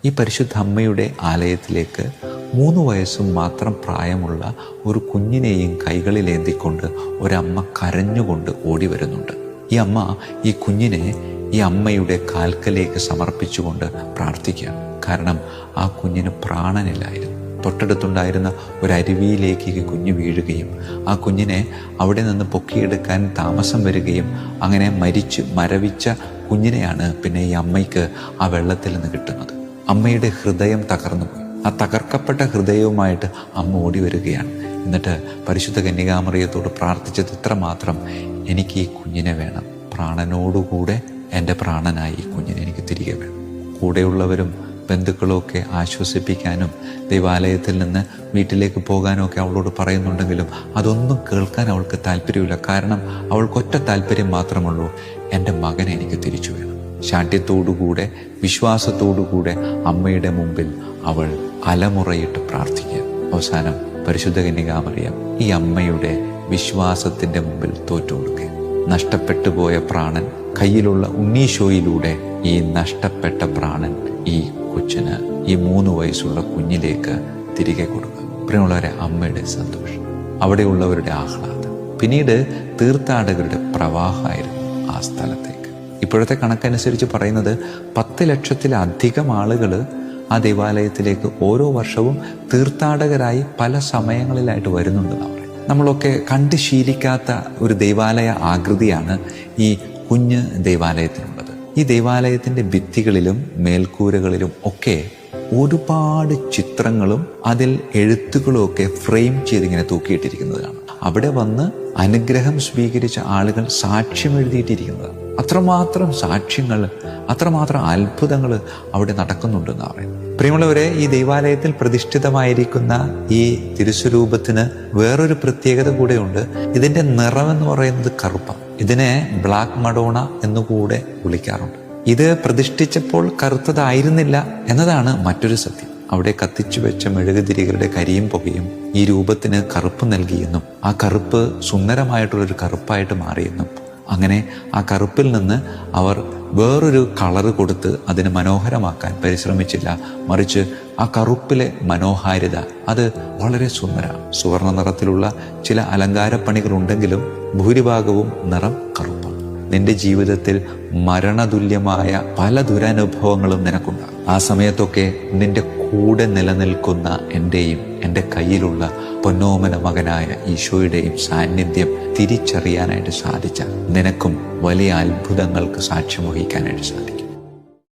ഈ പരിശുദ്ധ അമ്മയുടെ ആലയത്തിലേക്ക് 3 വയസ്സും മാത്രം പ്രായമുള്ള ഒരു കുഞ്ഞിനെയും കൈകളിലേന്തിക്കൊണ്ട് ഒരമ്മ കരഞ്ഞുകൊണ്ട് ഓടി വരുന്നുണ്ട്. ഈ അമ്മ ഈ കുഞ്ഞിനെ ഈ അമ്മയുടെ കാൽക്കലേക്ക് സമർപ്പിച്ചുകൊണ്ട് പ്രാർത്ഥിക്കുകയാണ്. കാരണം ആ കുഞ്ഞിന് പ്രാണനില്ലായിരുന്നു. തൊട്ടടുത്തുണ്ടായിരുന്ന ഒരു അരുവിയിലേക്ക് ഈ കുഞ്ഞ് വീഴുകയും ആ കുഞ്ഞിനെ അവിടെ നിന്ന് പൊക്കിയെടുക്കാൻ താമസം വരികയും അങ്ങനെ മരവിച്ച കുഞ്ഞിനെയാണ് പിന്നെ ഈ അമ്മയ്ക്ക് ആ വെള്ളത്തിൽ നിന്ന് കിട്ടുന്നത്. അമ്മയുടെ ഹൃദയം തകർന്നുപോയി. ആ തകർക്കപ്പെട്ട ഹൃദയവുമായിട്ട് അമ്മ ഓടി വരികയാണ്. എന്നിട്ട് പരിശുദ്ധ കന്യകാമറിയത്തോട് പ്രാർത്ഥിച്ചത് ഇത്രമാത്രം: എനിക്ക് ഈ കുഞ്ഞിനെ വേണം, പ്രാണനോടുകൂടെ എൻ്റെ പ്രാണനായി ഈ കുഞ്ഞിനെ എനിക്ക് തിരികെ വേണം. കൂടെയുള്ളവരും ബന്ധുക്കളും ഒക്കെ ആശ്വസിപ്പിക്കാനും ദൈവാലയത്തിൽ നിന്ന് വീട്ടിലേക്ക് പോകാനും ഒക്കെ അവളോട് പറയുന്നുണ്ടെങ്കിലും അതൊന്നും കേൾക്കാൻ അവൾക്ക് താല്പര്യമില്ല. കാരണം അവൾക്കൊറ്റ താല്പര്യം മാത്രമുള്ളൂ: എൻ്റെ മകനെ എനിക്ക് തിരിച്ചു വേണം. ശാഠ്യത്തോടുകൂടെ വിശ്വാസത്തോടുകൂടെ അമ്മയുടെ മുമ്പിൽ അവൾ അലമുറയിട്ട് പ്രാർത്ഥിക്കുക. അവസാനം പരിശുദ്ധ കന്യകാമറിയം ഈ അമ്മയുടെ വിശ്വാസത്തിൻ്റെ മുമ്പിൽ തോറ്റുകൊടുക്കുക. നഷ്ടപ്പെട്ടു പോയ പ്രാണൻ കയ്യിലുള്ള ഉണ്ണീശോയിലൂടെ ഈ നഷ്ടപ്പെട്ട പ്രാണൻ ഈ കൊച്ചിന്, ഈ 3 വയസ്സുള്ള കുഞ്ഞിലേക്ക് തിരികെ കൊടുക്കുക. പ്രിയമുള്ളവരെ, അമ്മയുടെ സന്തോഷം, അവിടെയുള്ളവരുടെ ആഹ്ലാദം, പിന്നീട് തീർത്ഥാടകരുടെ പ്രവാഹമായിരുന്നു ആ സ്ഥലത്തേക്ക്. ഇപ്പോഴത്തെ കണക്കനുസരിച്ച് പറയുന്നത് 10 ലക്ഷത്തിലധികം ആളുകൾ ആ ദേവാലയത്തിലേക്ക് ഓരോ വർഷവും തീർത്ഥാടകരായി പല സമയങ്ങളിലായിട്ട് വരുന്നുണ്ടെന്ന് പറയും. നമ്മളൊക്കെ കണ്ട് ശീലിക്കാത്ത ഒരു ദേവാലയ ആകൃതിയാണ് ഈ കുഞ്ഞ് ദേവാലയത്തിനുള്ളത്. ഈ ദേവാലയത്തിൻ്റെ ഭിത്തികളിലും മേൽക്കൂരകളിലും ഒക്കെ ഒരുപാട് ചിത്രങ്ങളും അതിൽ എഴുത്തുകളും ഒക്കെ ഫ്രെയിം ചെയ്തിങ്ങനെ തൂക്കിയിട്ടിരിക്കുന്നതാണ്. അവിടെ വന്ന് അനുഗ്രഹം സ്വീകരിച്ച ആളുകൾ സാക്ഷ്യം എഴുതിയിട്ടിരിക്കുന്നതാണ്. അത്രമാത്രം സാക്ഷ്യങ്ങൾ, അത്രമാത്രം അത്ഭുതങ്ങൾ അവിടെ നടക്കുന്നുണ്ടെന്ന് പറയുന്നത്. പ്രിയമുള്ളവരെ, ഈ ദൈവാലയത്തിൽ പ്രതിഷ്ഠിതമായിരിക്കുന്ന ഈ തിരുസ്വരൂപത്തിന് വേറൊരു പ്രത്യേകത കൂടെയുണ്ട്. ഇതിൻ്റെ നിറമെന്ന് പറയുന്നത് കറുപ്പാണ്. ഇതിനെ ബ്ലാക്ക് മഡോണ എന്നുകൂടെ വിളിക്കാറുണ്ട്. ഇത് പ്രതിഷ്ഠിച്ചപ്പോൾ കറുത്തതായിരുന്നില്ല എന്നതാണ് മറ്റൊരു സത്യം. അവിടെ കത്തിച്ചു വെച്ച മെഴുകുതിരികളുടെ കരിയും പുകയും ഈ രൂപത്തിന് കറുപ്പ് നൽകിയെന്നും ആ കറുപ്പ് സുന്ദരമായിട്ടുള്ളൊരു കറുപ്പായിട്ട് മാറിയെന്നും അങ്ങനെ ആ കറുപ്പിൽ നിന്ന് അവർ വേറൊരു കളറ് കൊടുത്ത് അതിനെ മനോഹരമാക്കാൻ പരിശ്രമിച്ചില്ല. മറിച്ച് ആ കറുപ്പിലെ മനോഹാരിത അത് വളരെ സുന്ദരമാണ്. സുവർണ്ണ നിറത്തിലുള്ള ചില അലങ്കാരപ്പണികളുണ്ടെങ്കിലും ഭൂരിഭാഗവും നിറം കറുപ്പാണ്. നിന്റെ ജീവിതത്തിൽ മരണതുല്യമായ പല ദുരനുഭവങ്ങളും നിനക്കുണ്ടാകും. ആ സമയത്തൊക്കെ നിന്റെ കൂടെ നിലനിൽക്കുന്ന എൻ്റെയും എൻ്റെ കയ്യിലുള്ള പൊന്നോമന മകനായ ഈശോയുടെയും സാന്നിധ്യം തിരിച്ചറിയാനായിട്ട് സാധിച്ച നിനക്കും വലിയ അത്ഭുതങ്ങൾക്ക് സാക്ഷ്യം വഹിക്കാനായിട്ട് സാധിക്കും.